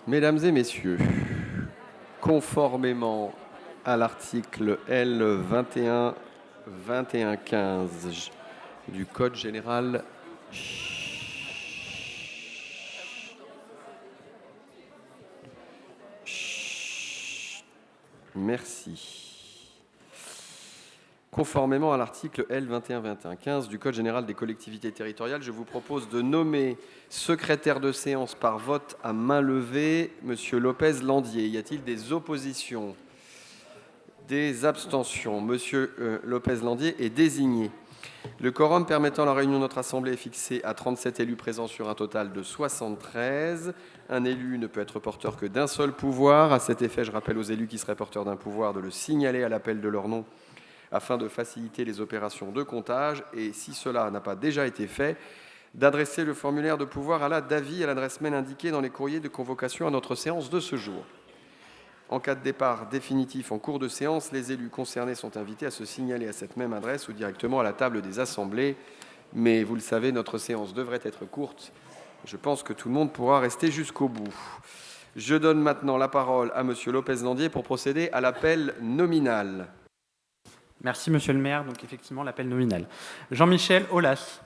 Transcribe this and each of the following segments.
Mesdames et messieurs, conformément à l'article L21-21-15 du Code général, merci. Conformément à l'article L21-21-15 du Code général des collectivités territoriales, je vous propose de nommer secrétaire de séance par vote à main levée Monsieur Lopez Landier. Y a-t-il des oppositions? Des abstentions? Monsieur Lopez Landier est désigné. Le quorum permettant la réunion de notre Assemblée est fixé à 37 élus présents sur un total de 73. Un élu ne peut être porteur que d'un seul pouvoir. À cet effet, je rappelle aux élus qui seraient porteurs d'un pouvoir de le signaler à l'appel de leur nom afin de faciliter les opérations de comptage et, si cela n'a pas déjà été fait, d'adresser le formulaire de pouvoir à l'advis à l'adresse mail indiquée dans les courriers de convocation à notre séance de ce jour. En cas de départ définitif en cours de séance, les élus concernés sont invités à se signaler à cette même adresse ou directement à la table des assemblées. Mais vous le savez, notre séance devrait être courte. Je pense que tout le monde pourra rester jusqu'au bout. Je donne maintenant la parole à Monsieur Lopez Landier pour procéder à l'appel nominal. Merci, Monsieur le maire. Donc, effectivement, l'appel nominal. Jean-Michel Aulas.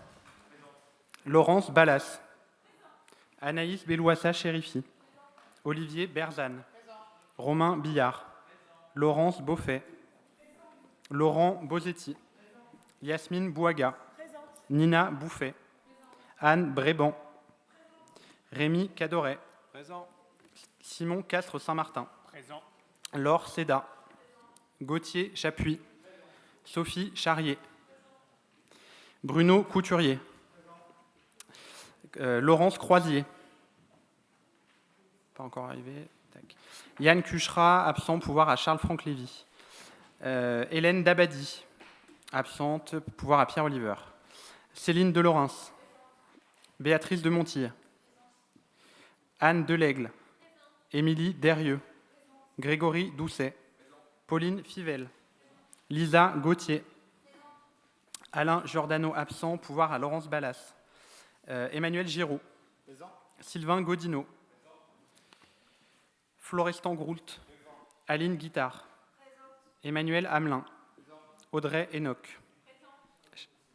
Laurence Ballas. Anaïs Bellouassa-Chérifi. Olivier Berzane. Romain Billard. Laurence Beaufet. Laurent Bosetti. Yasmine Bouaga. Nina Bouffet. Anne Bréban. Rémi Cadoret. Présent. Simon Castres-Saint-Martin. Présent. Laure Seda. Gauthier Chapuis. Sophie Charrier. Bruno Couturier. Laurence Croisier. Pas encore arrivé. Tac. Yann Cuchera, absent, pouvoir à Charles-Franck Lévy. Hélène Dabadi, absente, pouvoir à Pierre Oliver. Céline Delorens. Béatrice de Montille. Anne Delaigle. Émilie Derieux. Grégory Doucet. Pauline Fivel. Lisa Gauthier. Alain Giordano, absent, pouvoir à Laurence Ballas. Emmanuel Giraud. Présent. Sylvain Godineau. Florestan Groult. Aline Guittard. Emmanuel Hamelin. Audrey Enoch.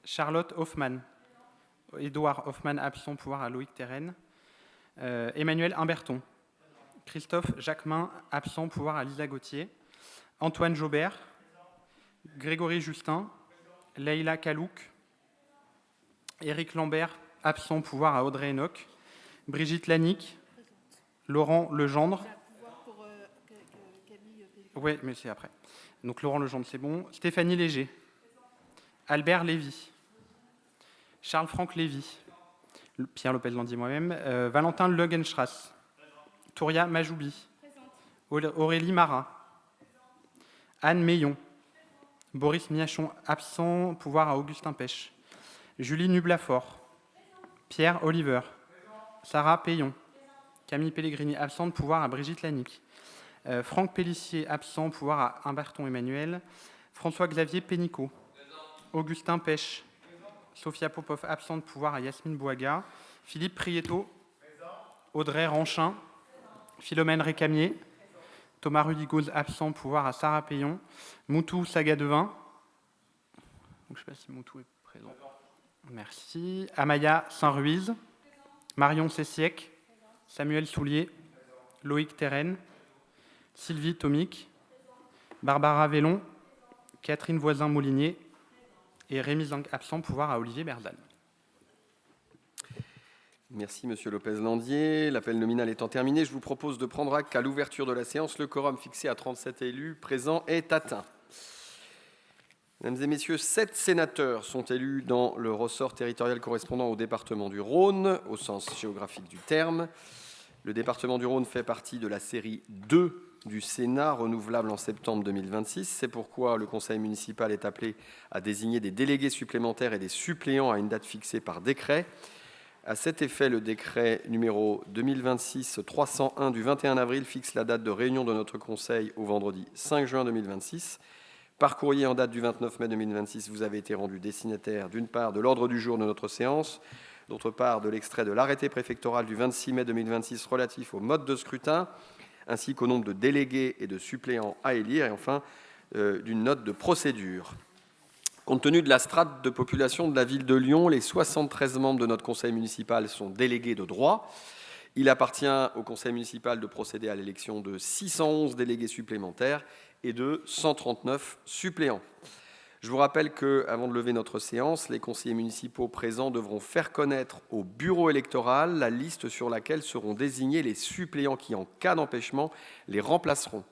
Charlotte Hoffmann. Édouard Hoffmann, absent, pouvoir à Loïc Terren. Emmanuel Humberton. Christophe Jacquemin, absent, pouvoir à Lisa Gauthier. Antoine Jaubert. Grégory Justin. Leïla Kalouk. Éric Lambert, absent, pouvoir à Audrey Enoch. Brigitte Lanique. Laurent Legendre. Oui, mais c'est après. Donc Laurent Legendre, c'est bon. Stéphanie Léger. Albert Lévy. Charles-Franck Lévy. Pierre Lopez Landier, moi-même. Valentin Legenstrass. Touria Majoubi. Aurélie Marat. Anne Meillon. Boris Miachon, absent, pouvoir à Augustin Pêche. Julie Nublafort. Pierre Oliver. Sarah Payon. Camille Pellegrini, absente, pouvoir à Brigitte Lanique. Franck Pellissier, absent, pouvoir à Humberton Emmanuel. François-Xavier Pénicaud. Augustin Pêche. Sophia Popov, absente, pouvoir à Yasmine Bouaga. Philippe Prieto. Audrey Ranchin. Philomène Récamier. Thomas Rudigoz, absent, pouvoir à Sarah Payon. Moutou Sagadevin. Je ne sais pas si Moutou est présent. Merci. Amaya Saint-Ruiz. Marion Sessiec. Samuel Soulier. Loïc Terren. Sylvie Tomic. Barbara Vellon. Catherine Voisin-Molinier. Et Rémi Zinc, absent, pouvoir à Olivier Berzane. Merci, Monsieur Lopez Landier. L'appel nominal étant terminé, je vous propose de prendre acte qu'à l'ouverture de la séance, le quorum fixé à 37 élus présents est atteint. Mesdames et messieurs, 7 sénateurs sont élus dans le ressort territorial correspondant au département du Rhône, au sens géographique du terme. Le département du Rhône fait partie de la série 2 du Sénat, renouvelable en septembre 2026. C'est pourquoi le conseil municipal est appelé à désigner des délégués supplémentaires et des suppléants à une date fixée par décret. À cet effet, le décret numéro 2026-301 du 21 avril fixe la date de réunion de notre conseil au vendredi 5 juin 2026. Par courrier en date du 29 mai 2026, vous avez été rendu destinataire d'une part de l'ordre du jour de notre séance, D'autre part, de l'extrait de l'arrêté préfectoral du 26 mai 2026 relatif au mode de scrutin, ainsi qu'au nombre de délégués et de suppléants à élire, et enfin d'une note de procédure. Compte tenu de la strate de population de la ville de Lyon, les 73 membres de notre conseil municipal sont délégués de droit. Il appartient au conseil municipal de procéder à l'élection de 611 délégués supplémentaires et de 139 suppléants. Je vous rappelle qu'avant de lever notre séance, les conseillers municipaux présents devront faire connaître au bureau électoral la liste sur laquelle seront désignés les suppléants qui, en cas d'empêchement, les remplaceront.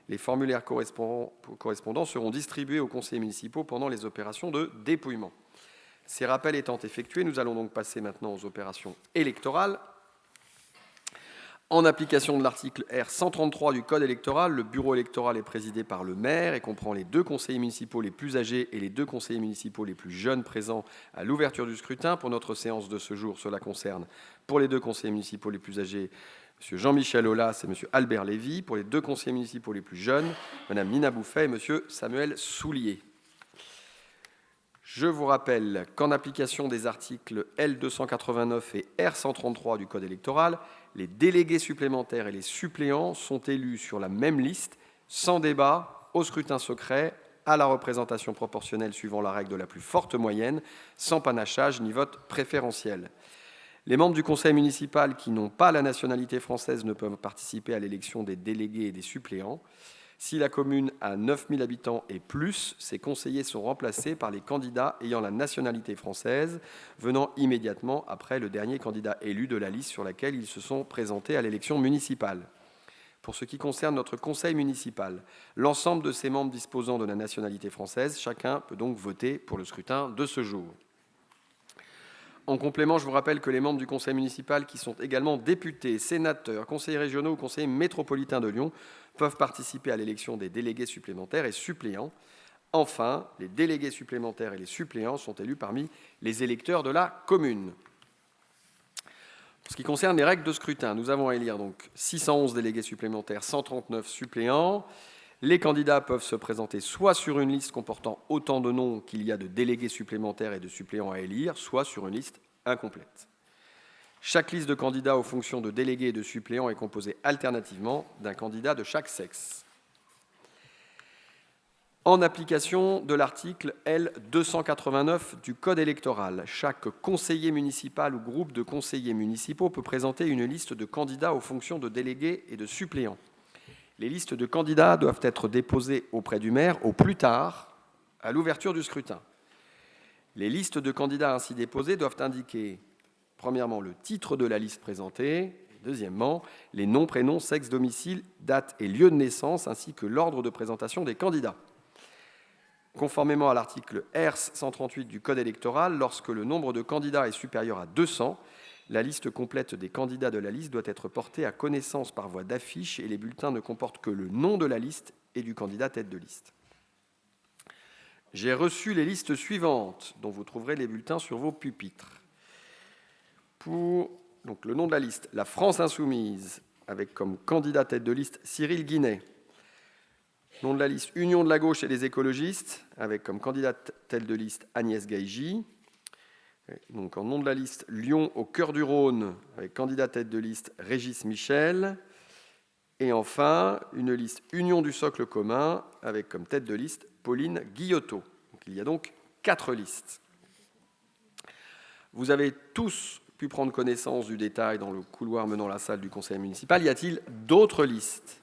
Les formulaires correspondants seront distribués aux conseillers municipaux pendant les opérations de dépouillement. Ces rappels étant effectués, nous allons donc passer maintenant aux opérations électorales. En application de l'article R133 du Code électoral, le bureau électoral est présidé par le maire et comprend les 2 conseillers municipaux les plus âgés et les 2 conseillers municipaux les plus jeunes présents à l'ouverture du scrutin. Pour notre séance de ce jour, cela concerne pour les 2 conseillers municipaux les plus âgés, M. Jean-Michel Aulas et M. Albert Lévy. Pour les 2 conseillers municipaux les plus jeunes, Mme Nina Bouffet et M. Samuel Soulier. Je vous rappelle qu'en application des articles L289 et R133 du Code électoral, les délégués supplémentaires et les suppléants sont élus sur la même liste, sans débat, au scrutin secret, à la représentation proportionnelle suivant la règle de la plus forte moyenne, sans panachage ni vote préférentiel. Les membres du conseil municipal qui n'ont pas la nationalité française ne peuvent participer à l'élection des délégués et des suppléants. Si la commune a 9 000 habitants et plus, ces conseillers sont remplacés par les candidats ayant la nationalité française, venant immédiatement après le dernier candidat élu de la liste sur laquelle ils se sont présentés à l'élection municipale. Pour ce qui concerne notre conseil municipal, l'ensemble de ses membres disposant de la nationalité française, chacun peut donc voter pour le scrutin de ce jour. En complément, je vous rappelle que les membres du conseil municipal qui sont également députés, sénateurs, conseillers régionaux ou conseillers métropolitains de Lyon peuvent participer à l'élection des délégués supplémentaires et suppléants. Enfin, les délégués supplémentaires et les suppléants sont élus parmi les électeurs de la commune. Pour ce qui concerne les règles de scrutin, nous avons à élire donc 611 délégués supplémentaires, 139 suppléants. Les candidats peuvent se présenter soit sur une liste comportant autant de noms qu'il y a de délégués supplémentaires et de suppléants à élire, soit sur une liste incomplète. Chaque liste de candidats aux fonctions de délégués et de suppléants est composée alternativement d'un candidat de chaque sexe. En application de l'article L289 du Code électoral, chaque conseiller municipal ou groupe de conseillers municipaux peut présenter une liste de candidats aux fonctions de délégués et de suppléants. Les listes de candidats doivent être déposées auprès du maire au plus tard à l'ouverture du scrutin. Les listes de candidats ainsi déposées doivent indiquer, premièrement, le titre de la liste présentée, et deuxièmement, les noms, prénoms, sexe, domicile, date et lieu de naissance, ainsi que l'ordre de présentation des candidats. Conformément à l'article R138 du Code électoral, lorsque le nombre de candidats est supérieur à 200, la liste complète des candidats de la liste doit être portée à connaissance par voie d'affiche et les bulletins ne comportent que le nom de la liste et du candidat tête de liste. J'ai reçu les listes suivantes, dont vous trouverez les bulletins sur vos pupitres. Pour donc, le nom de la liste, la France Insoumise, avec comme candidat tête de liste Cyril Guinet. Nom de la liste Union de la gauche et des écologistes, avec comme candidat tête de liste Agnès Gaïgi. Donc, en nom de la liste Lyon au cœur du Rhône, avec candidat tête de liste Régis Michel. Et enfin, une liste Union du socle commun, avec comme tête de liste Pauline Guillotot. Donc, il y a donc 4 listes. Vous avez tous pu prendre connaissance du détail dans le couloir menant à la salle du conseil municipal. Y a-t-il d'autres listes ?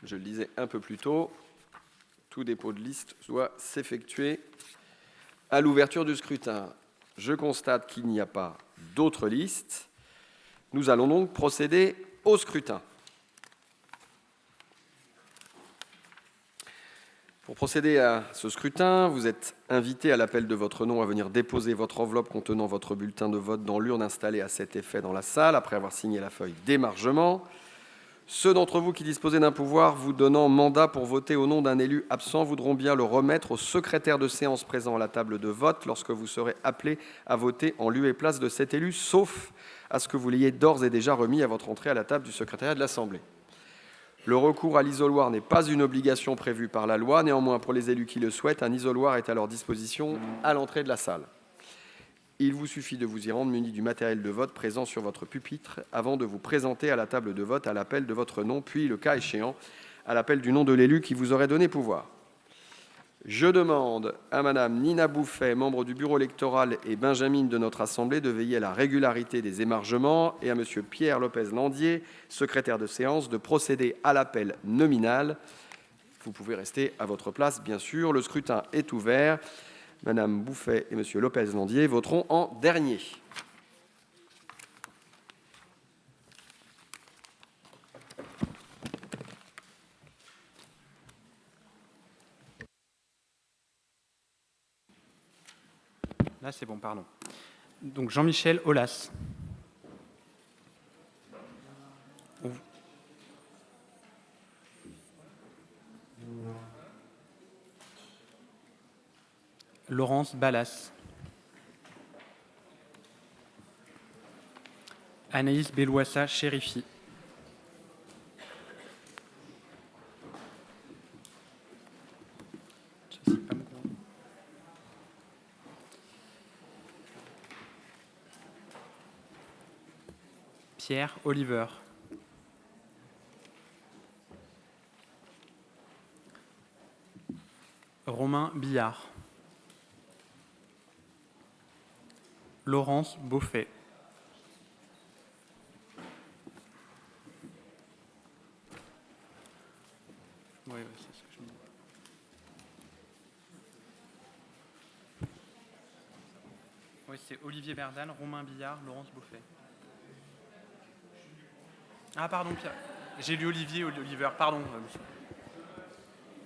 Je le disais un peu plus tôt, tout dépôt de liste doit s'effectuer à l'ouverture du scrutin. Je constate qu'il n'y a pas d'autres listes. Nous allons donc procéder au scrutin. Pour procéder à ce scrutin, vous êtes invité à l'appel de votre nom à venir déposer votre enveloppe contenant votre bulletin de vote dans l'urne installée à cet effet dans la salle, après avoir signé la feuille d'émargement. Ceux d'entre vous qui disposez d'un pouvoir vous donnant mandat pour voter au nom d'un élu absent voudront bien le remettre au secrétaire de séance présent à la table de vote lorsque vous serez appelé à voter en lieu et place de cet élu, sauf à ce que vous l'ayez d'ores et déjà remis à votre entrée à la table du secrétariat de l'Assemblée. Le recours à l'isoloir n'est pas une obligation prévue par la loi. Néanmoins, pour les élus qui le souhaitent, un isoloir est à leur disposition à l'entrée de la salle. Il vous suffit de vous y rendre muni du matériel de vote présent sur votre pupitre avant de vous présenter à la table de vote à l'appel de votre nom, puis, le cas échéant, à l'appel du nom de l'élu qui vous aurait donné pouvoir. Je demande à Madame Nina Bouffet, membre du bureau électoral et Benjamin de notre Assemblée, de veiller à la régularité des émargements et à Monsieur Pierre Lopez-Landier, secrétaire de séance, de procéder à l'appel nominal. Vous pouvez rester à votre place, bien sûr. Le scrutin est ouvert. Madame Bouffet et Monsieur Lopez-Landier voteront en dernier. Là, c'est bon, pardon. Donc, Jean-Michel Aulas. Laurence Ballas. Anaïs Belouassa Chérifi. Pierre Oliver. Romain Billard. Laurence Beaufait. Oui, c'est ce que je me dis. Oui, c'est Olivier Berdal, Romain Billard, Laurence Beaufait. Ah, pardon, Pierre. J'ai lu Olivier, Oliver, pardon.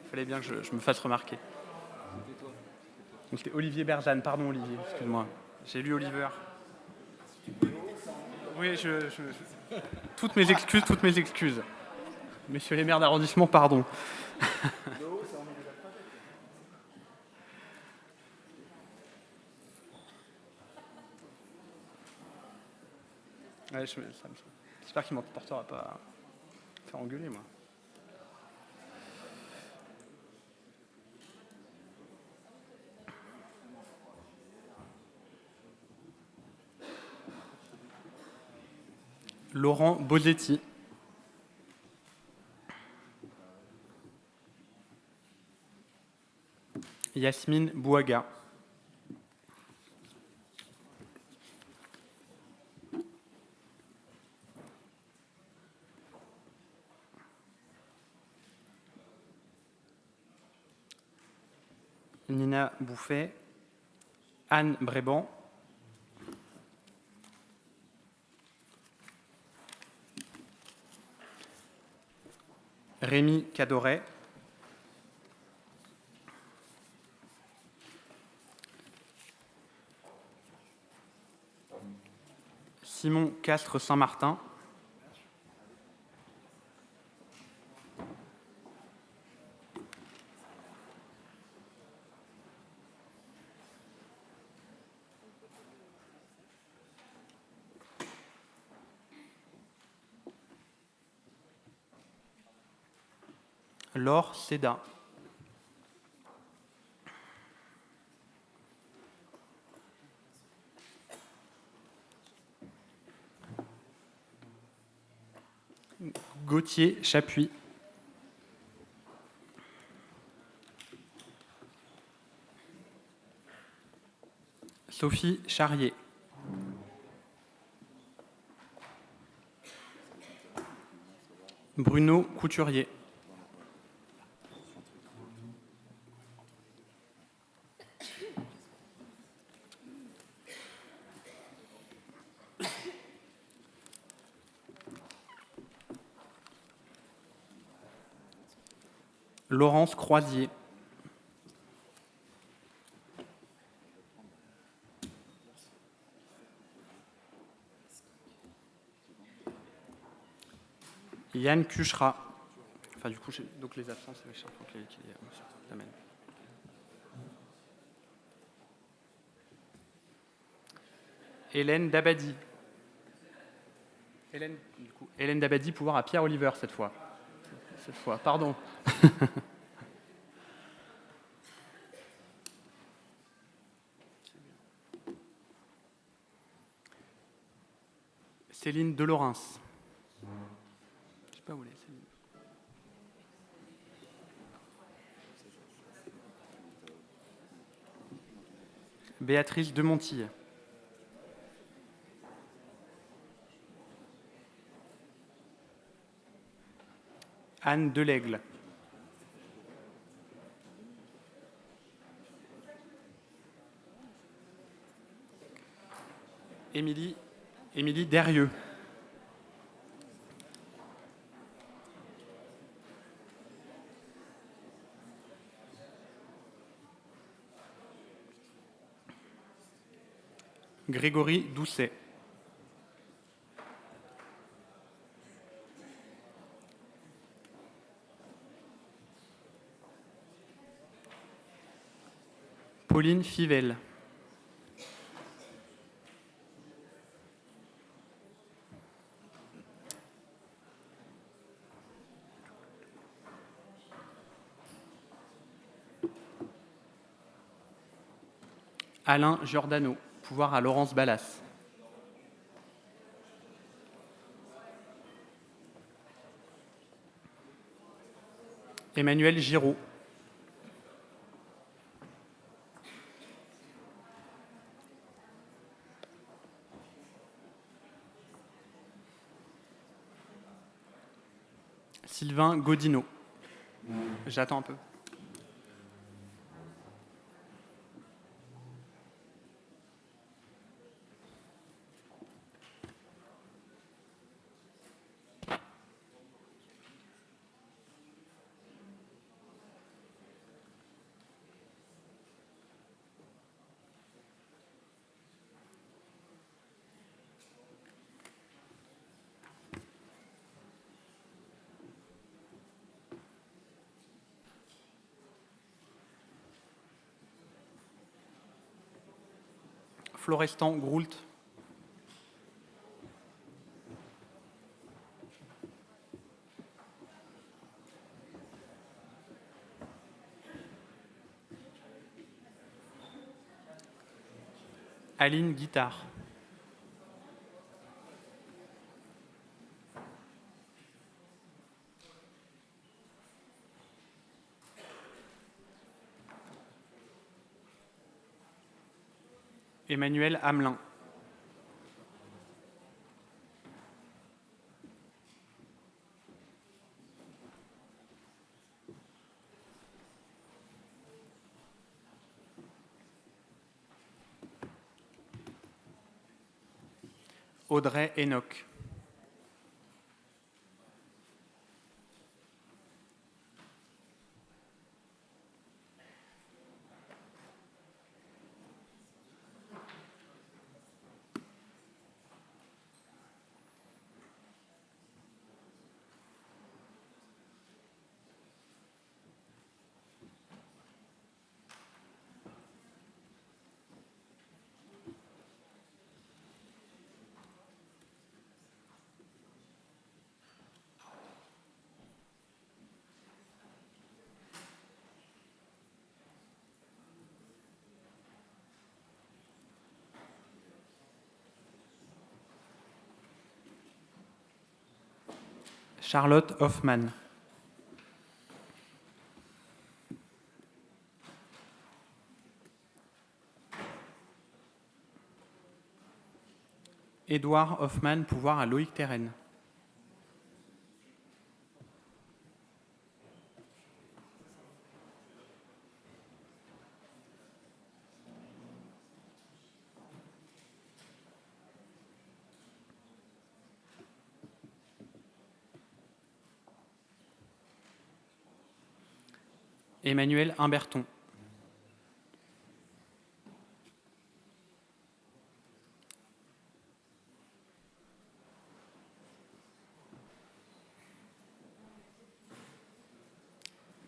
Il fallait bien que je me fasse remarquer. Donc c'était Olivier Berdal, pardon Olivier, excuse-moi. J'ai lu Oliver. Oui, toutes mes excuses. Messieurs les maires d'arrondissement, pardon. Ouais, j'espère qu'il ne m'emportera pas à faire engueuler, moi. Laurent Bosetti. Yasmine Bouaga. Nina Bouffet. Anne Bréban. Rémi Cadoret. Simon Castres Saint-Martin. Laure Seda. Gauthier Chapuis. Sophie Charrier. Bruno Couturier. Laurence Croisier. Yann Cuchera. Enfin, du coup, donc les absents, c'est Charles Franck qui l'amène. Hélène Dabadi. Hélène Dabadi, pouvoir à Pierre Oliver cette fois. cette fois, pardon. Céline Delorens. Je sais pas où elle est, Céline. Béatrice Demontille. Anne Delaigle. Émilie Derieux. Grégory Doucet. Pauline Fivel. Alain Giordano, pouvoir à Laurence Ballas. Emmanuel Giraud. Sylvain Godineau. J'attends un peu. Florestan Groult. Aline Guittard. Emmanuel Hamelin. Audrey Enoch. Charlotte Hoffmann. Édouard Hoffmann, pouvoir à Loïc Terren. Emmanuel Humberton.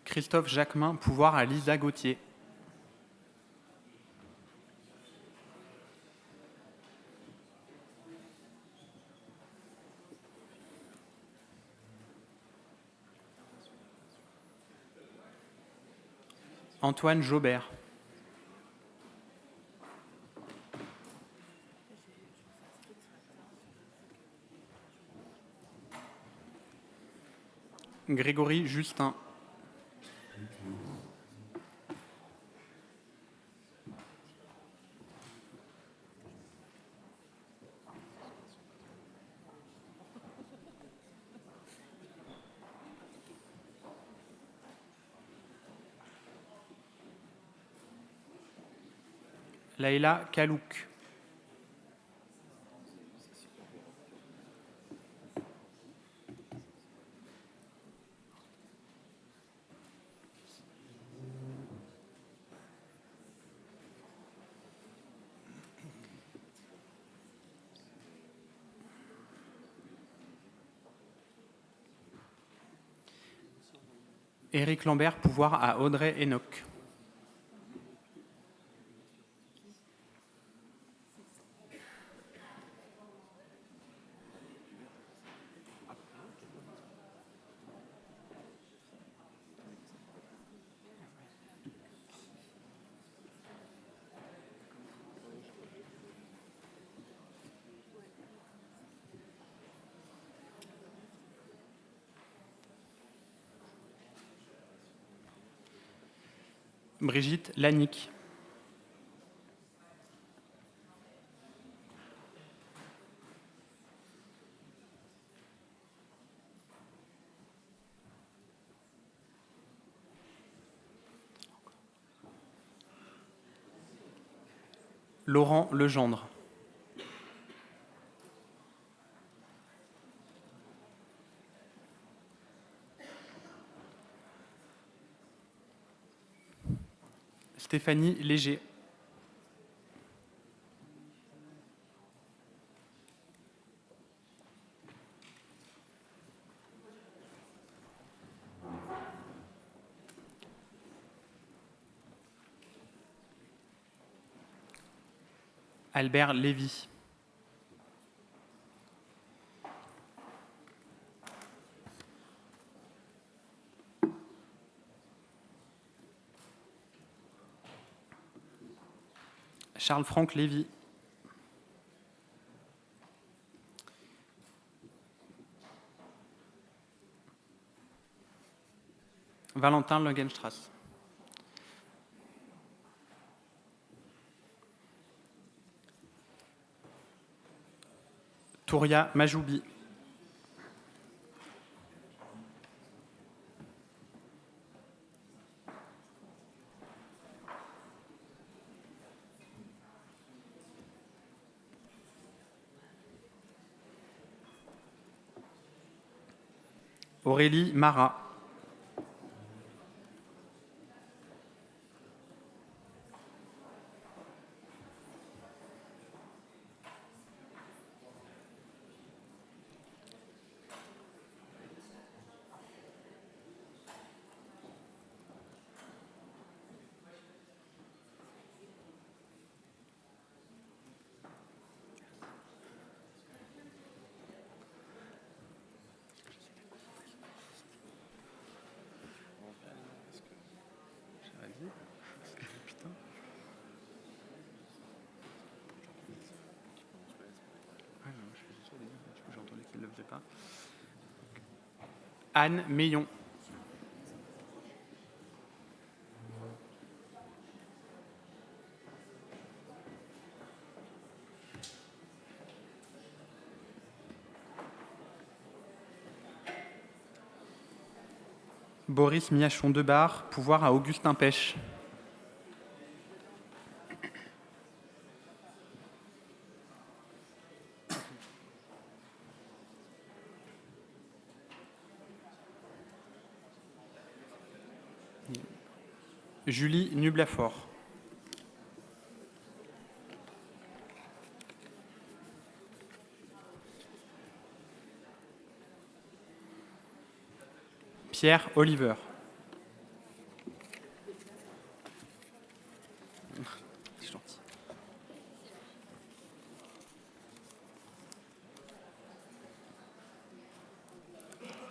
Christophe Jacquemin, pouvoir à Lisa Gauthier. Antoine Jaubert. Grégory Justin. Laïla Kalouk. Éric Lambert, pouvoir à Audrey Enoch. Brigitte Lanique. Laurent Legendre. Stéphanie Léger. Albert Lévy. Charles-Franck Lévy. Valentin Langenstrass. Touria Majoubi. Aurélie Marat. Anne Meillon. Boris Miachon-Debar, pouvoir à Augustin Pêche. Julie Nublafort. Pierre Oliver. C'est gentil.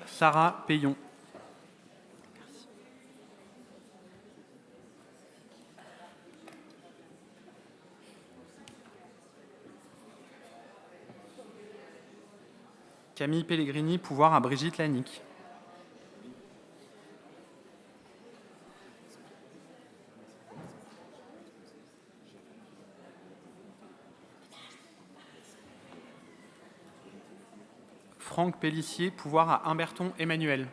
Sarah Payon. Camille Pellegrini, pouvoir à Brigitte Lanique. Franck Pellissier, pouvoir à Humberton Emmanuel.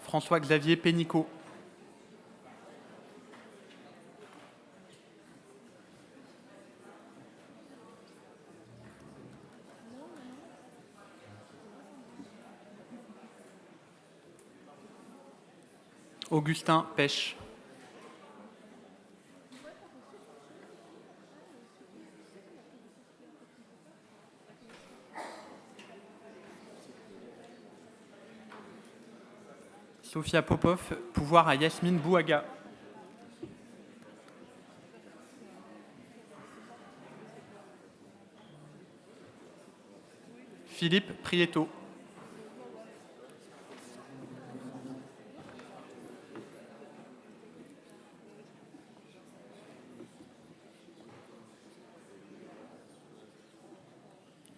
François-Xavier Pénicaud. Augustin Pêche. Sophia Popov, pouvoir à Yasmine Bouaga. Philippe Prieto.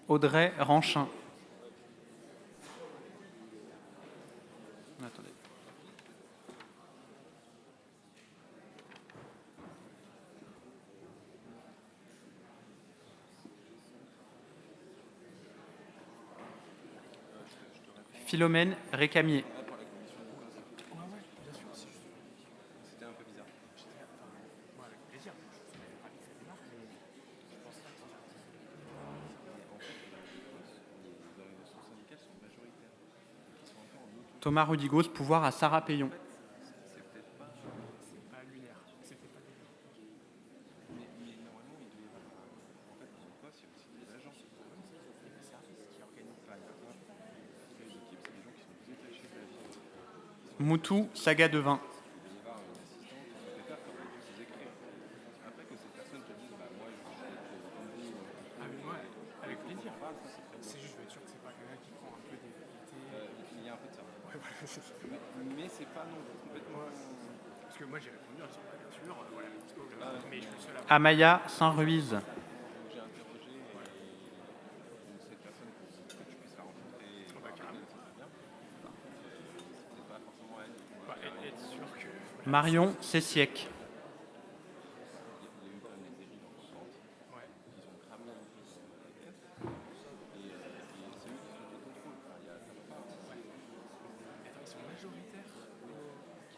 Audrey Ranchin. Attendez. Philomène Récamier. Thomas Rudigos, pouvoir à Sarah Payon. Moutou Saga Devin. Avec plaisir. C'est juste, je veux être sûr que c'est pas quelqu'un qui prend un peu des qualités. Il y a un peu de ça. Ouais, voilà, c'est ça. Mais c'est pas non complètement. Parce que moi j'ai répondu, ils sont pas bien sûrs, voilà, mais je suis le seul à. Amaya Saint-Ruiz. J'ai interrogé cette personne que tu puisses la rencontrer. Bah, carrément. C'est pas forcément elle. Bah, être sûr que. Marion Cessiec. Ouais. Ils ont cramé un peu sur la tête. Et c'est eux qui sont du contrôle. Enfin, il y a ça va pas. Attends, ils sont majoritaires.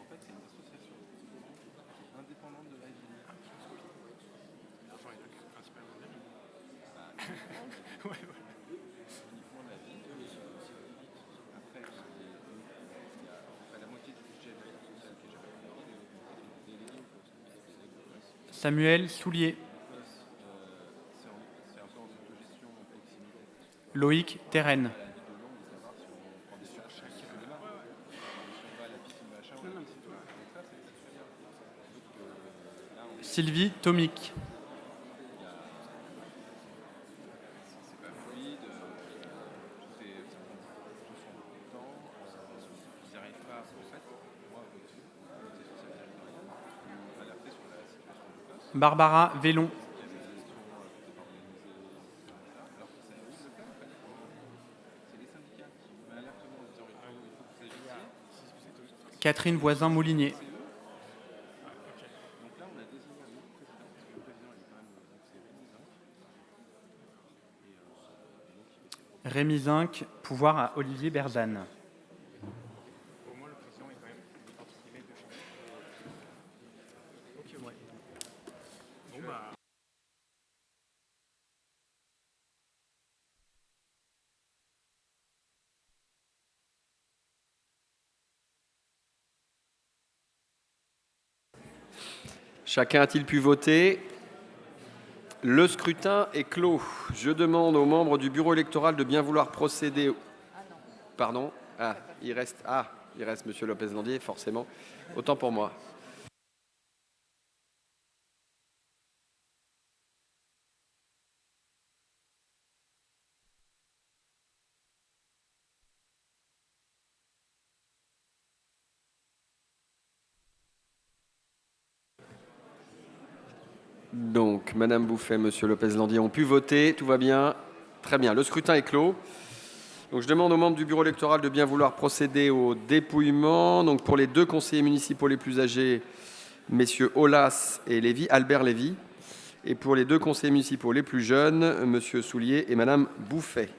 En fait, c'est une association indépendante de la ville. L'argent est donc principalement de la ville. Ouais, ouais. Uniquement de la ville. Après, il y a à peu près la moitié du budget de l'aide sociale qui est géré par la ville. Et les délégués Samuel Soulier. c'est un peu en autogestion, en proximité. Loïc Terren. Sylvie Tomic. C'est pas fluide, tout est, ça prend beaucoup de temps, ils n'arrivent pas, en fait, moi, au-dessus, comité social territorial, nous alerter sur la situation de place, Barbara Vélon. il y a des gestions peut-être organisées, alors que c'est à eux de le faire, en fait. C'est les syndicats qui m'alertent nous en disant il faut que vous agissiez. Catherine Voisin-Moulinier. Donc là, on a désigné un nouveau président, parce que le président, il est quand même, donc c'est Rémi Zinc. Rémi Zinc, pouvoir à Olivier Berzane. Au moins le président est quand même entre guillemets de chance. Ok, ouais. Bon bah. Chacun a-t-il pu voter? Le scrutin est clos. Je demande aux membres du bureau électoral de bien vouloir procéder. Pardon? Il reste Monsieur Lopez-Landier, forcément. Autant pour moi. Donc, Madame Bouffet, Monsieur Lopez-Landier ont pu voter. Tout va bien. Très bien. Le scrutin est clos. Donc, je demande aux membres du bureau électoral de bien vouloir procéder au dépouillement. Donc, pour les 2 conseillers municipaux les plus âgés, Messieurs Aulas et Lévy, Albert Lévy. Et pour les 2 conseillers municipaux les plus jeunes, Monsieur Soulier et Madame Bouffet.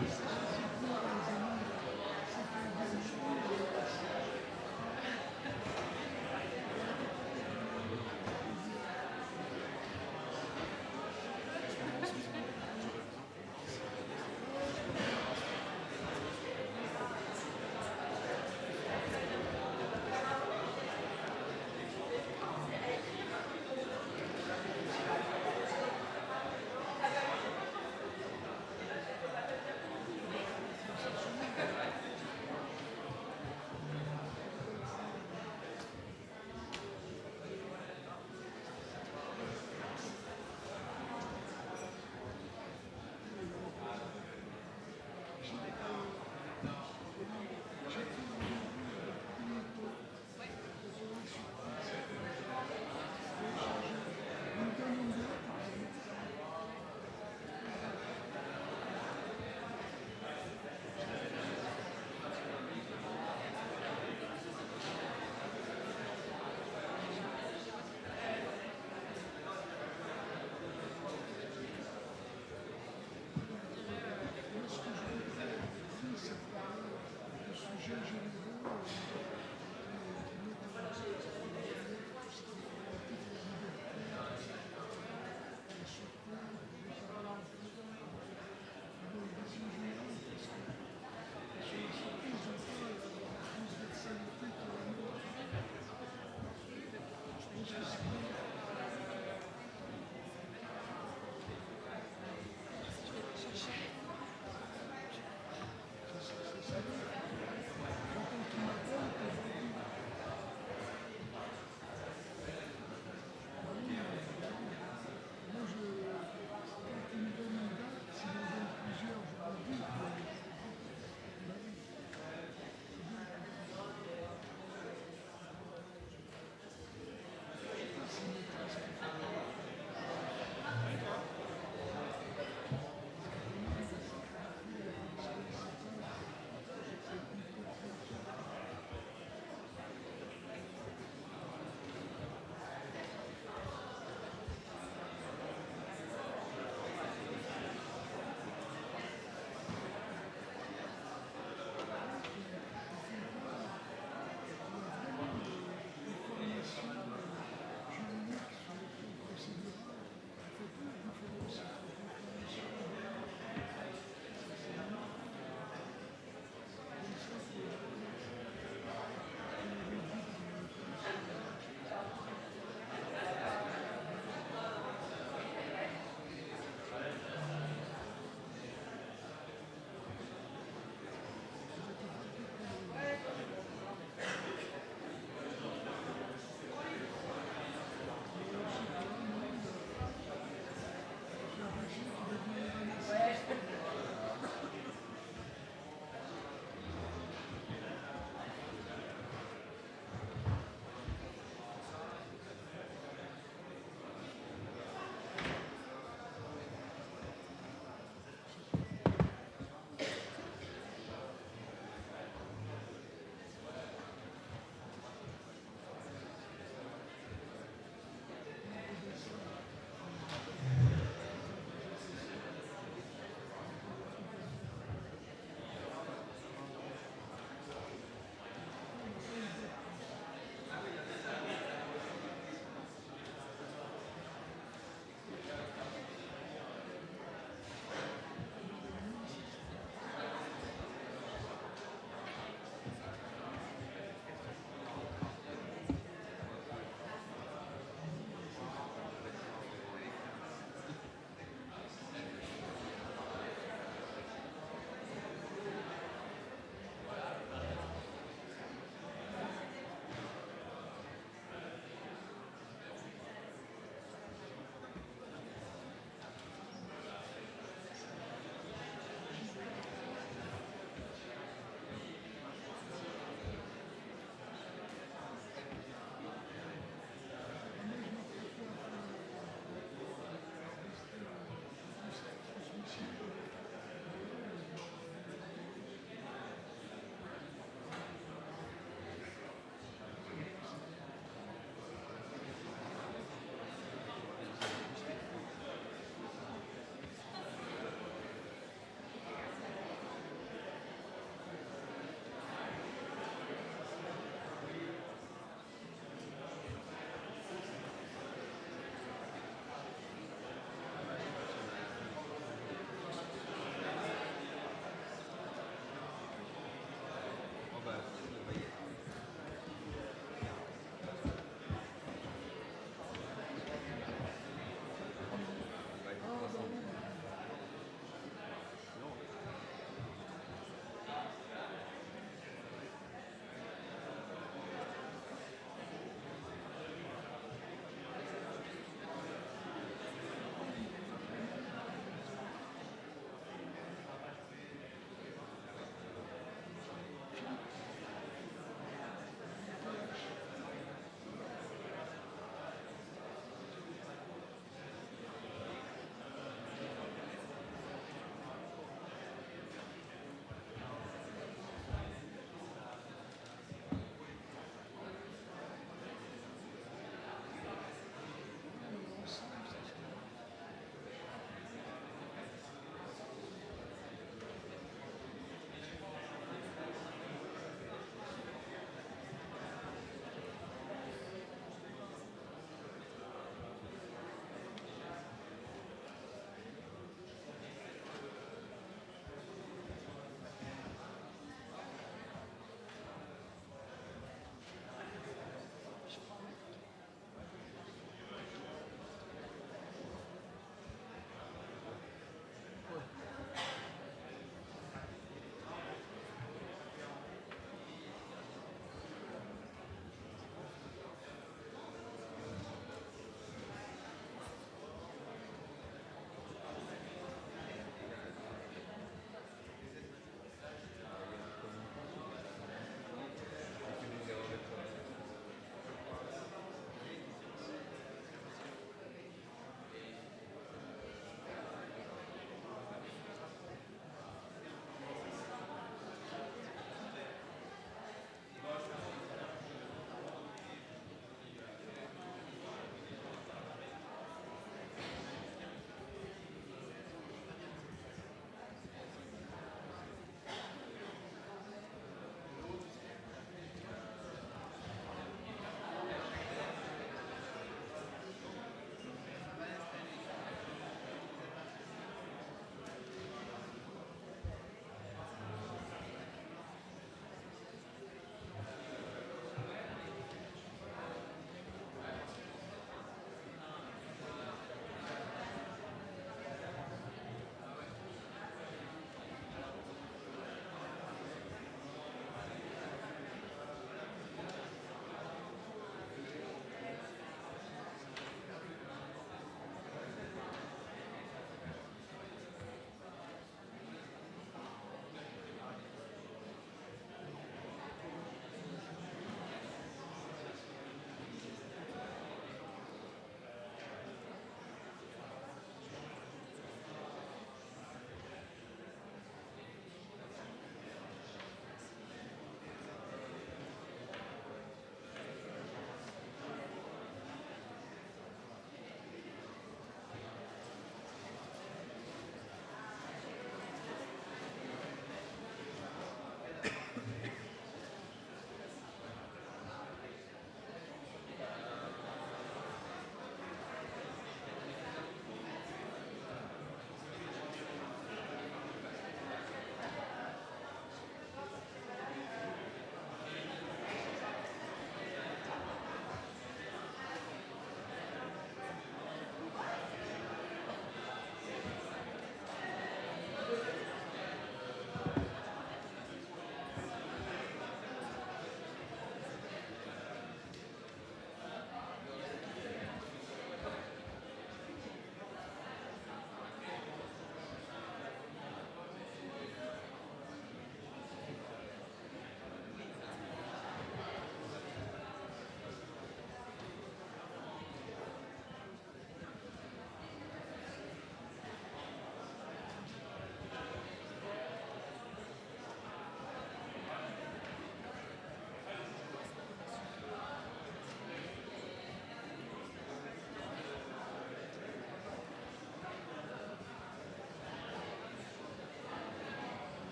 Est-ce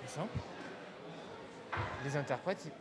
C'est simple. Les interprètes,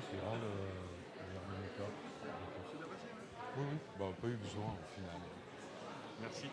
C'est grave le cas. Oui, oui, bah, pas eu besoin au final. Merci.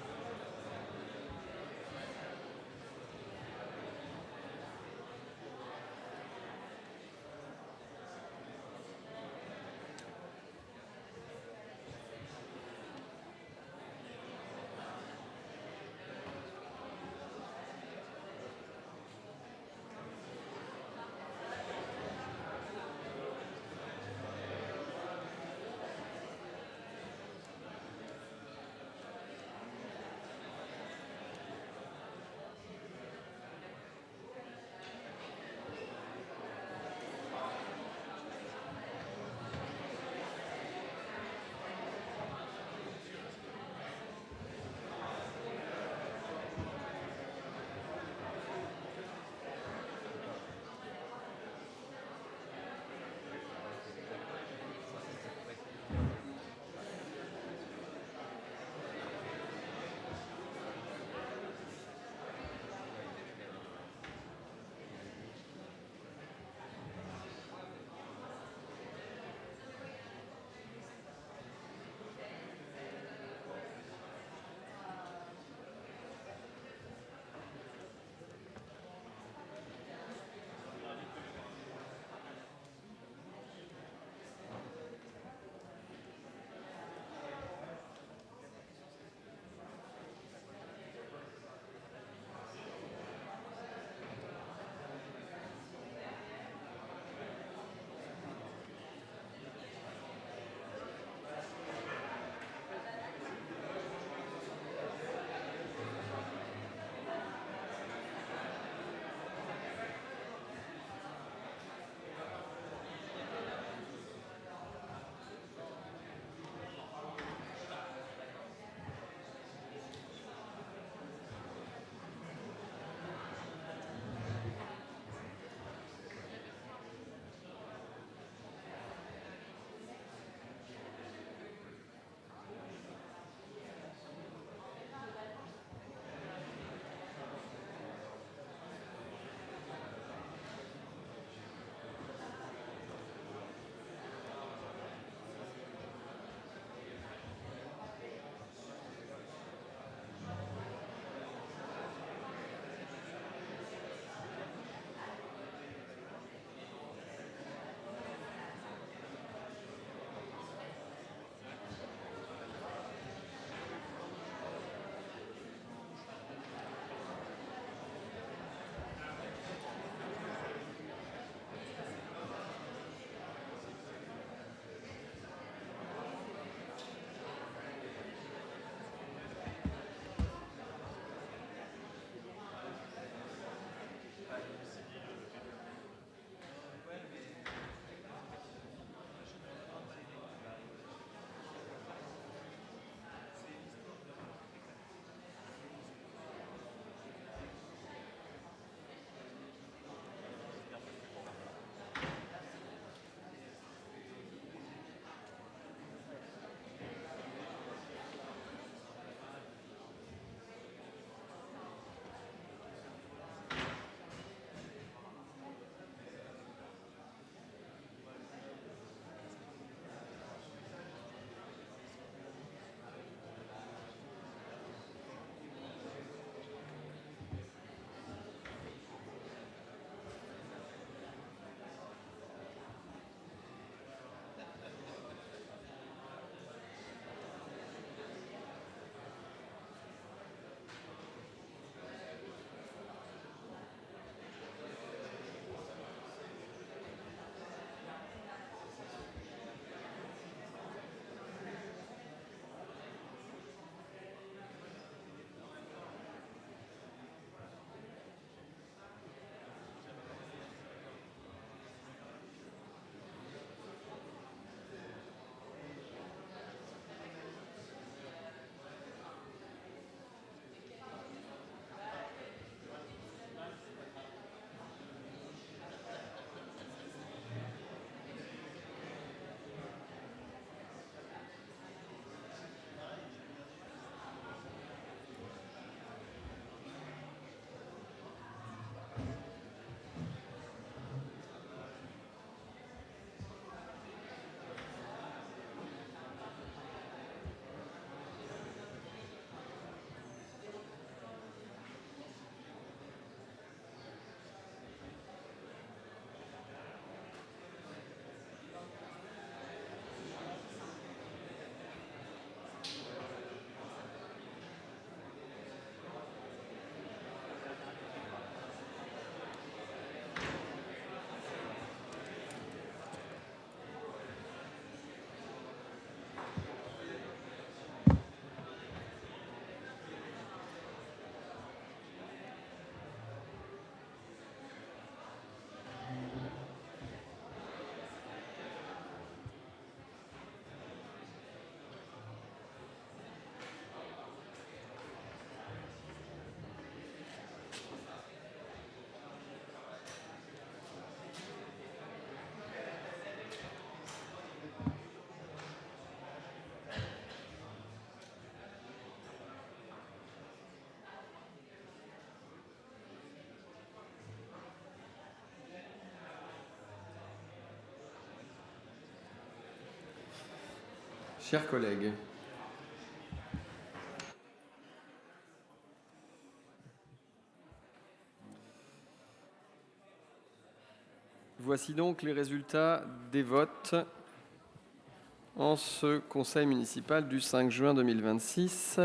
Chers collègues, voici donc les résultats des votes en ce conseil municipal du 5 juin 2026.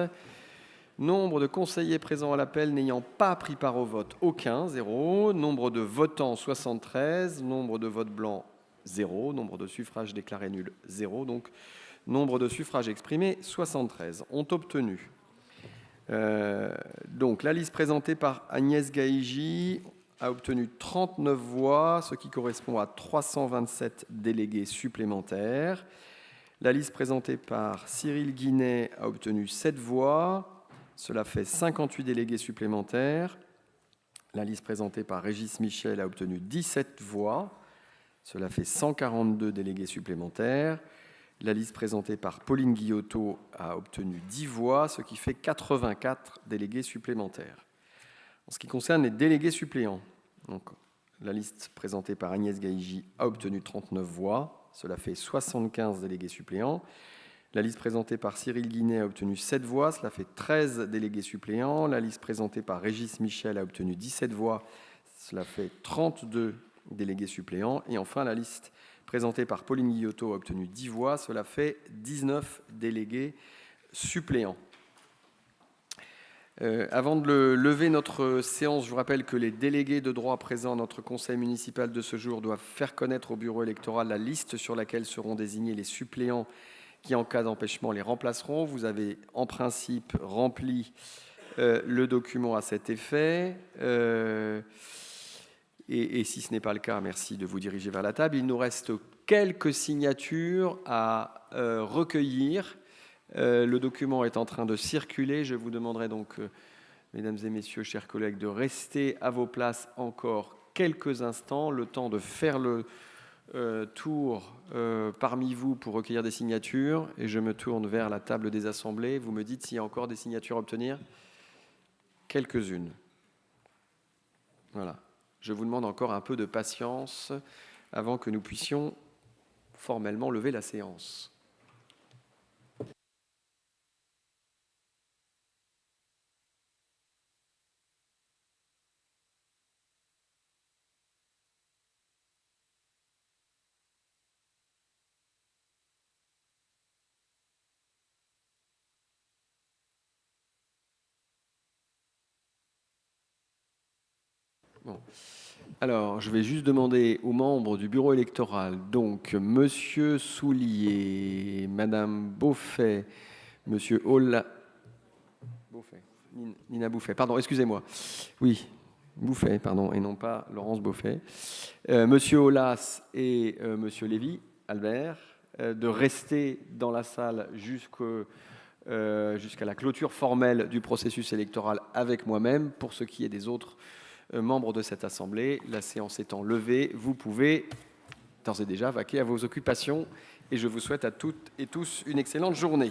Nombre de conseillers présents à l'appel n'ayant pas pris part au vote, aucun, 0. Nombre de votants, 73. Nombre de votes blancs, 0. Nombre de suffrages déclarés nuls, 0. Donc, nombre de suffrages exprimés, 73. Ont obtenu. Donc, la liste présentée par Agnès Gaïgi a obtenu 39 voix, ce qui correspond à 327 délégués supplémentaires. La liste présentée par Cyril Guinet a obtenu 7 voix. Cela fait 58 délégués supplémentaires. La liste présentée par Régis Michel a obtenu 17 voix. Cela fait 142 délégués supplémentaires. La liste présentée par Pauline Guillotot a obtenu 10 voix, ce qui fait 84 délégués supplémentaires. En ce qui concerne les délégués suppléants, donc, la liste présentée par Agnès Gaïgi a obtenu 39 voix. Cela fait 75 délégués suppléants. La liste présentée par Cyril Guinet a obtenu 7 voix, cela fait 13 délégués suppléants. La liste présentée par Régis Michel a obtenu 17 voix, cela fait 32 délégués suppléants. Et enfin, la liste présentée par Pauline Guillotot a obtenu 10 voix, cela fait 19 délégués suppléants. Avant de lever notre séance, je vous rappelle que les délégués de droit présents à notre conseil municipal de ce jour doivent faire connaître au bureau électoral la liste sur laquelle seront désignés les suppléants qui, en cas d'empêchement, les remplaceront. Vous avez en principe rempli le document à cet effet. Et si ce n'est pas le cas, merci de vous diriger vers la table. Il nous reste quelques signatures à recueillir. Le document est en train de circuler. Je vous demanderai donc, mesdames et messieurs, chers collègues, de rester à vos places encore quelques instants, le temps de faire le tour parmi vous pour recueillir des signatures, et je me tourne vers la table des assemblées. Vous me dites s'il y a encore des signatures à obtenir. Quelques-unes. Voilà. Je vous demande encore un peu de patience avant que nous puissions formellement lever la séance. Bon. Alors, je vais juste demander aux membres du bureau électoral, donc Monsieur Soulier, Madame Beaufet, Monsieur Ola... Beaufet, Nina Bouffet, pardon, excusez-moi. Oui, Bouffet, pardon, et non pas Laurence Beaufet. Monsieur Olas et Monsieur Lévy, Albert, de rester dans la salle jusqu'à la clôture formelle du processus électoral avec moi-même. Pour ce qui est des autres membres de cette assemblée, la séance étant levée, vous pouvez d'ores et déjà vaquer à vos occupations et je vous souhaite à toutes et tous une excellente journée.